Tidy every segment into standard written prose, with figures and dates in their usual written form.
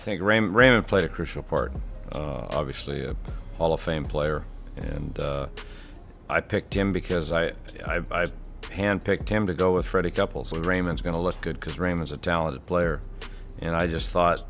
think Raymond played a crucial part. Obviously, a Hall of Fame player, and I picked him because I handpicked him to go with Freddie Couples. Raymond's going to look good because Raymond's a talented player, and I just thought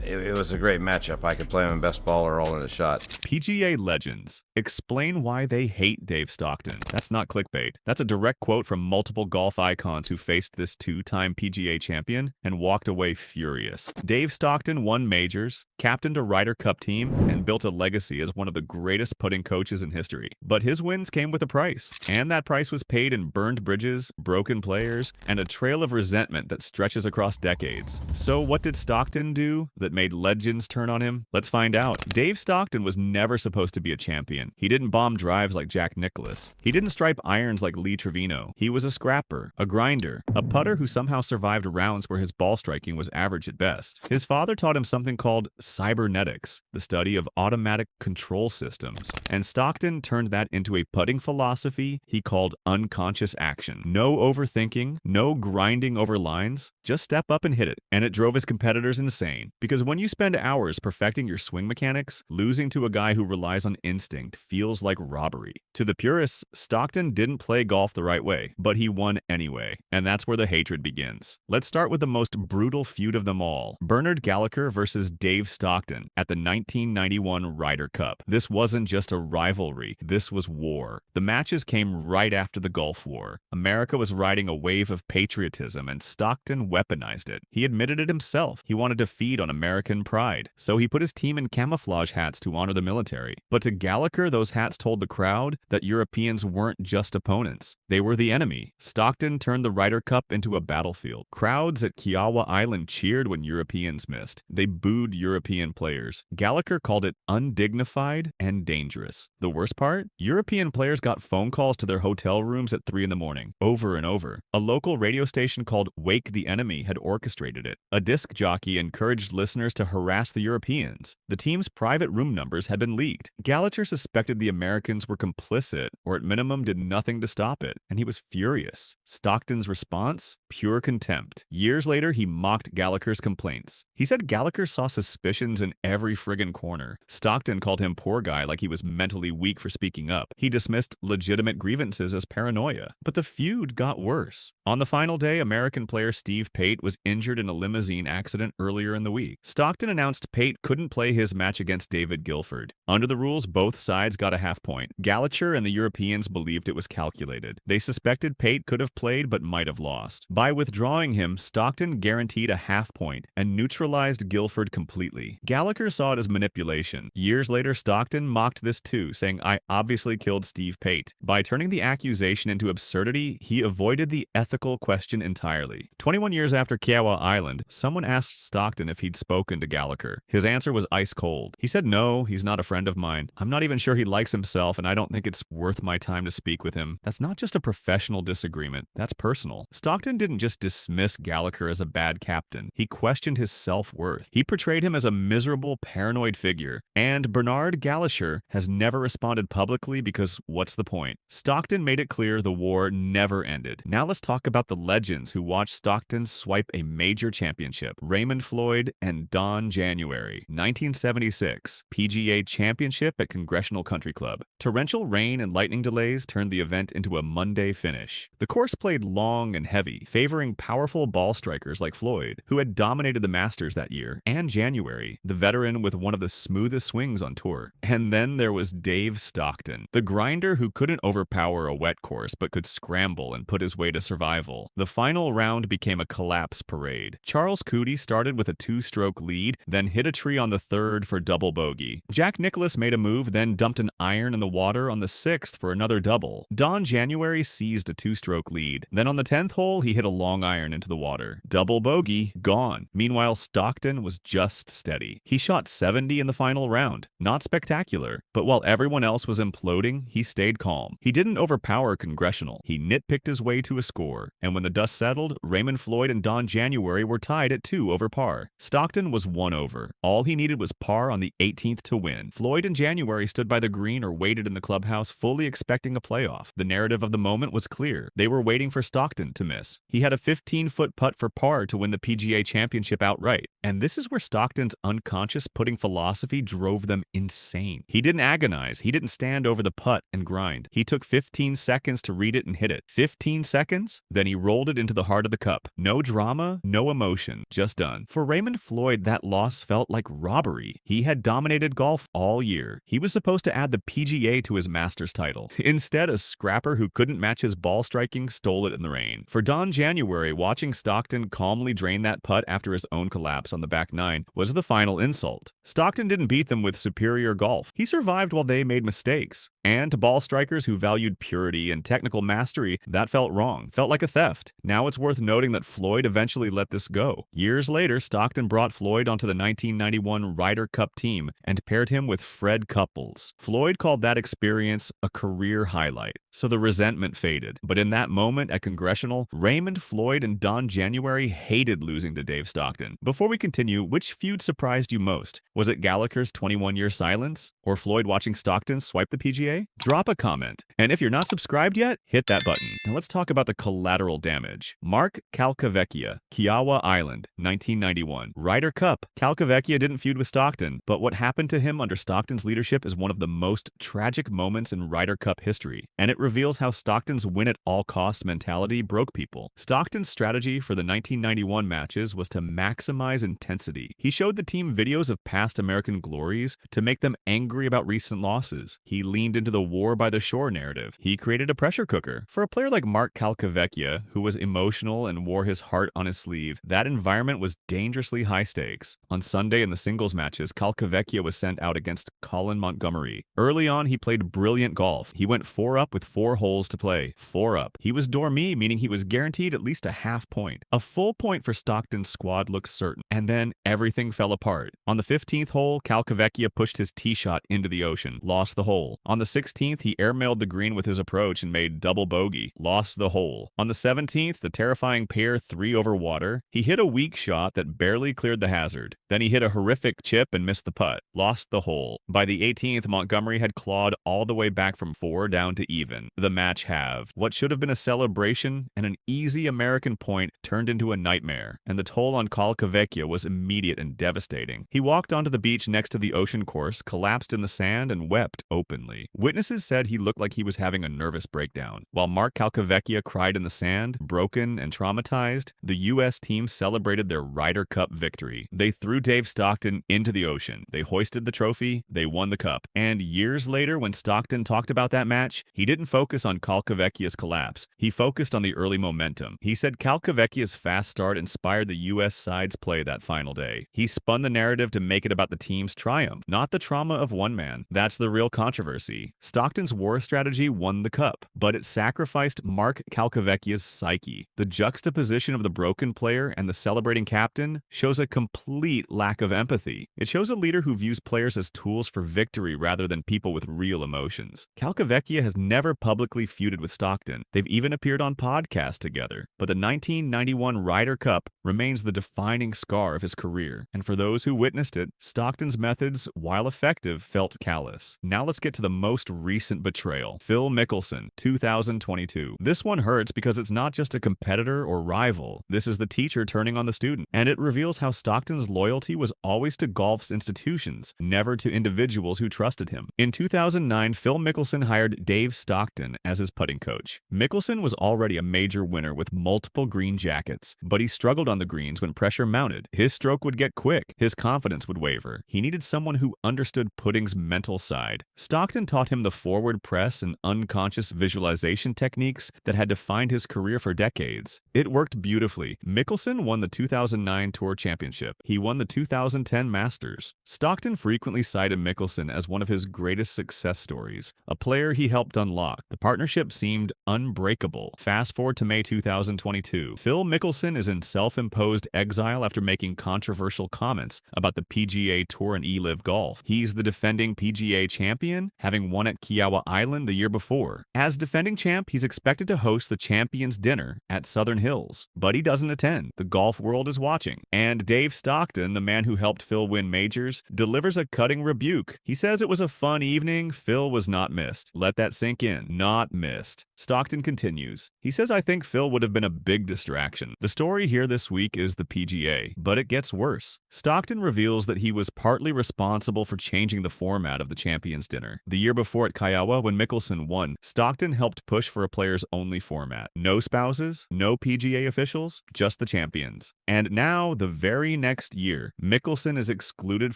it was a great matchup. I could play him in best ball or alternate shot. PGA legends explain why they hate Dave Stockton. That's not clickbait. That's a direct quote from multiple golf icons who faced this two-time PGA champion and walked away furious. Dave Stockton won majors, captained a Ryder Cup team, and built a legacy as one of the greatest putting coaches in history. But his wins came with a price, and that price was paid in burned bridges, broken players, and a trail of resentment that stretches across decades. So what did Stockton do that made legends turn on him? Let's find out. Dave Stockton was never supposed to be a champion. He didn't bomb drives like Jack Nicklaus. He didn't stripe irons like Lee Trevino. He was a scrapper, a grinder, a putter who somehow survived rounds where his ball striking was average at best. His father taught him something called cybernetics, the study of automatic control systems, and Stockton turned that into a putting philosophy he called unconscious action. No overthinking, no grinding over lines, just step up and hit it. And it drove his competitors insane, because when you spend hours perfecting your swing mechanics, losing to a guy who relies on instinct feels like robbery. To the purists, Stockton didn't play golf the right way, but he won anyway, and that's where the hatred begins. Let's start with the most brutal feud of them all, Bernard Gallagher versus Dave Stockton at the 1991 Ryder Cup. This wasn't just a rivalry, this was war. The matches came right after the Gulf War. America was riding a wave of patriotism, and Stockton weaponized it. He admitted it himself. He wanted to feed on American pride, so he put his team in camouflage hats to honor the military. But to Gallagher, those hats told the crowd that Europeans weren't just opponents. They were the enemy. Stockton turned the Ryder Cup into a battlefield. Crowds at Kiowa Island cheered when Europeans missed. They booed European players. Gallagher called it undignified and dangerous. The worst part? European players got phone calls to their hotel rooms at 3 in the morning, over and over. A local radio station called Wake the Enemy had orchestrated it. A disc jockey encouraged listeners to harass the Europeans. The team's private room numbers had been leaked. Gallagher suspected the Americans were complicit, or at minimum did nothing to stop it, and he was furious. Stockton's response? Pure contempt. Years later, he mocked Gallagher's complaints. He said Gallagher saw suspicions in every friggin' corner. Stockton called him poor guy like he was mentally weak for speaking up. He dismissed legitimate grievances as paranoia. But the feud got worse. On the final day, American player Steve Pate was injured in a limousine accident earlier in the week. Stockton announced Pate couldn't play his match against David Guilford. Under the rules, both sides got a half point. Gallagher and the Europeans believed it was calculated. They suspected Pate could have played but might have lost. By withdrawing him, Stockton guaranteed a half point and neutralized Guilford completely. Gallagher saw it as manipulation. Years later, Stockton mocked this too, saying, "I obviously killed Steve Pate." By turning the accusation into absurdity, he avoided the ethical question entirely. 21 years after Kiowa Island, someone asked Stockton if he'd spoken to Gallagher. His answer was ice cold. He said, "No, he's not a friend of mine. I'm not even sure he likes himself, and I don't think it's worth my time to speak with him." That's not just a professional disagreement, that's personal. Stockton didn't just dismiss Gallagher as a bad captain. He questioned his self-worth. He portrayed him as a miserable, paranoid figure. And Bernard Gallagher has never responded publicly because what's the point? Stockton made it clear the war never ended. Now let's talk about the legends who watched Stockton swipe a major championship. Raymond Floyd and Don January. 1976, PGA Championship at Congressional Country Club. Torrential rain and lightning delays turned the event into a Monday finish. The course played long and heavy, favoring powerful ball strikers like Floyd, who had dominated the Masters that year, and January, the veteran with one of the smoothest swings on tour. And then there was Dave Stockton, the grinder who couldn't overpower a wet course but could scramble and put his way to survival. The final round became a collapse parade. Charles Coody started with a 2-stroke lead, then hit a tree on the 3rd for double bogey. Jack Nicklaus made a move, then dumped an iron in the water on the 6th for another double. Don January seized a 2-stroke lead. Then on the 10th hole, he hit a long iron into the water. Double bogey, gone. Meanwhile, Stockton was just steady. He shot 70 in the final round. Not spectacular, but while everyone else was imploding, he stayed calm. He didn't overpower Congressional. He nitpicked his way to a score. And when the dust settled, Raymond Floyd and Don January were tied at 2 over par. Stockton was 1 over. All he needed was par on the 18th to win. Floyd and January stood by by the green or waited in the clubhouse fully expecting a playoff. The narrative of the moment was clear. They were waiting for Stockton to miss. He had a 15-foot putt for par to win the PGA Championship outright. And this is where Stockton's unconscious putting philosophy drove them insane. He didn't agonize. He didn't stand over the putt and grind. He took 15 seconds to read it and hit it. 15 seconds? Then he rolled it into the heart of the cup. No drama, no emotion, just done. For Raymond Floyd, that loss felt like robbery. He had dominated golf all year. He was supposed to add the PGA to his Masters title. Instead, a scrapper who couldn't match his ball striking stole it in the rain. For Don January, watching Stockton calmly drain that putt after his own collapse on the back nine was the final insult. Stockton didn't beat them with superior golf. He survived while they made mistakes. And to ball strikers who valued purity and technical mastery, that felt wrong, felt like a theft. Now it's worth noting that Floyd eventually let this go. Years later, Stockton brought Floyd onto the 1991 Ryder Cup team and paired him with Fred Couples. Floyd called that experience a career highlight, so the resentment faded. But in that moment at Congressional, Raymond Floyd and Don January hated losing to Dave Stockton. Before we continue, which feud surprised you most? Was it Gallagher's 21-year silence? Or Floyd watching Stockton swipe the PGA? Drop a comment. And if you're not subscribed yet, hit that button. Now let's talk about the collateral damage. Mark Calcavecchia, Kiowa Island, 1991. Ryder Cup. Calcavecchia didn't feud with Stockton, but what happened to him under Stockton's leadership is one of the most tragic moments in Ryder Cup history, and it reveals how Stockton's win-at-all-costs mentality broke people. Stockton's strategy for the 1991 matches was to maximize intensity. He showed the team videos of past American glories to make them angry about recent losses. He leaned into the war by the shore narrative. He created a pressure cooker. For a player like Mark Calcavecchia, who was emotional and wore his heart on his sleeve, that environment was dangerously high stakes. On Sunday in the singles matches, Calcavecchia was sent out against Colin Montgomery. Early on, he played brilliant golf. He went 4 up with 4 holes to play. 4 up. He was dormi, meaning he was guaranteed at least a half point. A full point for Stockton's squad looked certain. And then everything fell apart. On the 15th hole, Calcavecchia pushed his tee shot into the ocean, lost the hole. On the 16th, he airmailed the green with his approach and made double bogey, lost the hole. On the 17th, the terrifying pair 3 over water. He hit a weak shot that barely cleared the hazard. Then he hit a horrific chip and missed the putt, lost the hole. By the 18th, Montgomery had clawed all the way back from 4 down to even. The match halved. What should have been a celebration and an easy American point turned into a nightmare, and the toll on Calcavecchia was immediate and devastating. He walked onto the beach next to the ocean course, collapsed in the sand, and wept openly. Witnesses said he looked like he was having a nervous breakdown. While Mark Calcavecchia cried in the sand, broken and traumatized, the U.S. team celebrated their Ryder Cup victory. They threw Dave Stockton into the ocean. They hoisted the trophy. They won the cup. And years later, when Stockton talked about that match, he didn't focus on Calcavecchia's collapse. He focused on the early momentum. He said Calcavecchia's fast start inspired the U.S. side's play that final day. He spun the narrative to make it about the team's triumph, not the trauma of one man. That's the real controversy. Stockton's war strategy won the cup, but it sacrificed Mark Calcavecchia's psyche. The juxtaposition of the broken player and the celebrating captain shows a complete lack of empathy. It shows a leader who views players as tools for victory rather than people with real emotions. Calcavecchia has never publicly feuded with Stockton. They've even appeared on podcasts together. But the 1991 Ryder Cup remains the defining scar of his career. And for those who witnessed it, Stockton's methods, while effective, felt callous. Now let's get to the most recent betrayal. Phil Mickelson, 2022. This one hurts because it's not just a competitor or rival. This is the teacher turning on the student. And it reveals how Stockton's loyalty was always to golf's institutions, never to individuals who trusted him. In 2009, Phil Mickelson hired Dave Stockton as his putting coach. Mickelson was already a major winner with multiple green jackets, but he struggled on the greens when pressure mounted. His stroke would get quick. His confidence would waver. He needed someone who understood putting's mental side. Stockton taught him the forward press and unconscious visualization techniques that had defined his career for decades. It worked beautifully. Mickelson won the 2009 Tour Championship. He won the 2010 Masters. Stockton frequently cited Mickelson as one of his greatest success stories, a player he helped unlock. stock. The partnership seemed unbreakable. Fast forward to May 2022. Phil Mickelson is in self-imposed exile after making controversial comments about the PGA Tour and eLive Golf. He's the defending PGA champion, having won at Kiowa Island the year before. As defending champ, he's expected to host the Champions Dinner at Southern Hills, but he doesn't attend. The golf world is watching. And Dave Stockton, the man who helped Phil win majors, delivers a cutting rebuke. He says it was a fun evening. Phil was not missed. Let that sink in. Not missed. Stockton continues. He says, I think Phil would have been a big distraction. The story here this week is the PGA, but it gets worse. Stockton reveals that he was partly responsible for changing the format of the Champions Dinner. The year before at Kiowa, when Mickelson won, Stockton helped push for a players-only format. No spouses, no PGA officials, just the champions. And now, the very next year, Mickelson is excluded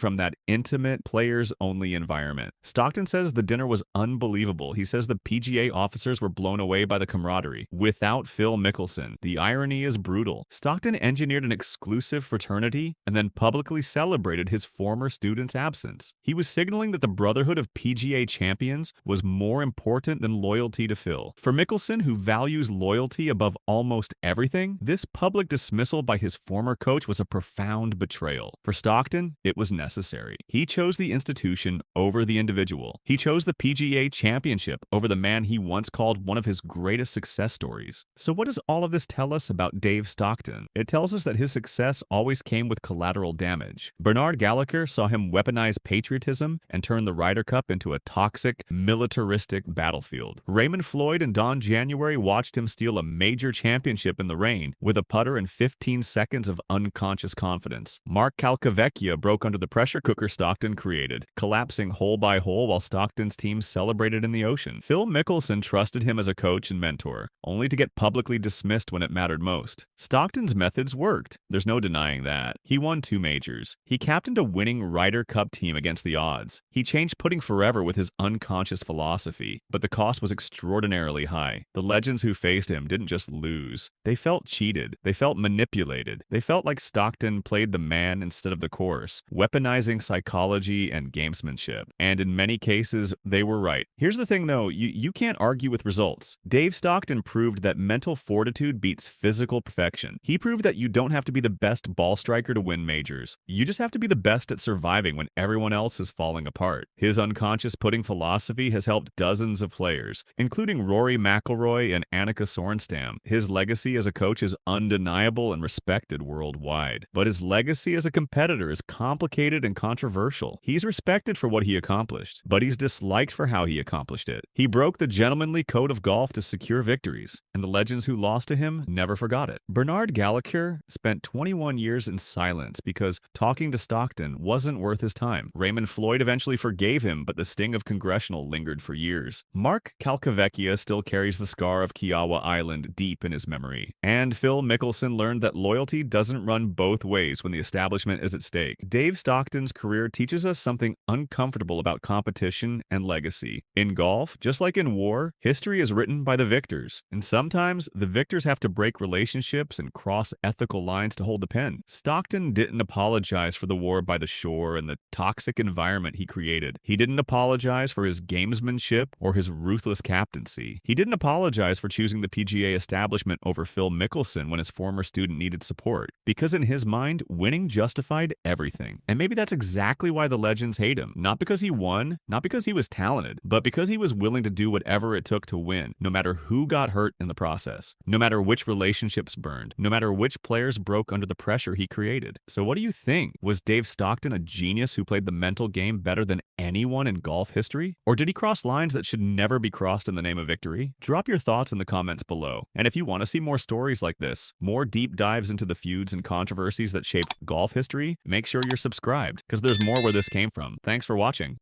from that intimate, players-only environment. Stockton says the dinner was unbelievable. He says the PGA officers were blown away by the camaraderie. Without Phil Mickelson, the irony is brutal. Stockton engineered an exclusive fraternity and then publicly celebrated his former student's absence. He was signaling that the brotherhood of PGA champions was more important than loyalty to Phil. For Mickelson, who values loyalty above almost everything, this public dismissal by his former coach was a profound betrayal. For Stockton, it was necessary. He chose the institution over the individual. He chose the PGA Championship over the man he once called one of his greatest success stories. So what does all of this tell us about Dave Stockton? It tells us that his success always came with collateral damage. Bernard Gallagher saw him weaponize patriotism and turn the Ryder Cup into a toxic, militaristic battlefield. Raymond Floyd and Don January watched him steal a major championship in the rain with a putter and 15 seconds of unconscious confidence. Mark Calcavecchia broke under the pressure cooker Stockton created, collapsing hole by hole while Stockton's team celebrated in the ocean. Phil Mickelson trusted him as a coach and mentor, only to get publicly dismissed when it mattered most. Stockton's methods worked. There's no denying that. He won 2 majors. He captained a winning Ryder Cup team against the odds. He changed putting forever with his unconscious philosophy, but the cost was extraordinarily high. The legends who faced him didn't just lose. They felt cheated. They felt manipulated. They felt like Stockton played the man instead of the course, weaponizing psychology and gamesmanship. And in many cases, they were right. Here's the thing though, you can't argue with results. Dave Stockton proved that mental fortitude beats physical perfection. He proved that you don't have to be the best ball striker to win majors. You just have to be the best at surviving when everyone else is falling apart. His unconscious putting philosophy has helped dozens of players, including Rory McIlroy and Annika Sorenstam. His legacy as a coach is undeniable and respected worldwide. But his legacy as a competitor is complicated and controversial. He's respected for what he accomplished, but he's disliked for how he accomplished it. He broke the gentlemanly code of golf to secure victories, and the legends who lost to him never forgot it. Bernard Gallagher spent 21 years in silence because talking to Stockton wasn't worth his time. Raymond Floyd eventually forgave him, but the sting of congressional lingered for years. Mark Calcavecchia still carries the scar of Kiowa Island deep in his memory. And Phil Mickelson learned that loyalty doesn't run both ways when the establishment is at stake. Dave Stockton's career teaches us something uncomfortable about competition and legacy. In golf, just like in war, history is written by the victors. And sometimes, the victors have to break relationships and cross ethical lines to hold the pen. Stockton didn't apologize for the war by the shore and the toxic environment he created. He didn't apologize for his gamesmanship or his ruthless captaincy. He didn't apologize for choosing the PGA establishment over Phil Mickelson when his former student needed support. Because in his mind, winning justified everything. And maybe that's exactly why the legends hate him. Not because he won, not because he was talented, but because he was willing to do whatever it took to win, no matter who got hurt in the process, no matter which relationships burned, no matter which players broke under the pressure he created. So what do you think? Was Dave Stockton a genius who played the mental game better than anyone in golf history? Or did he cross lines that should never be crossed in the name of victory? Drop your thoughts in the comments below. And if you want to see more stories like this, more deep dives into the feuds and controversies that shaped golf history, make sure you're subscribed, because there's more where this came from. Thanks for watching.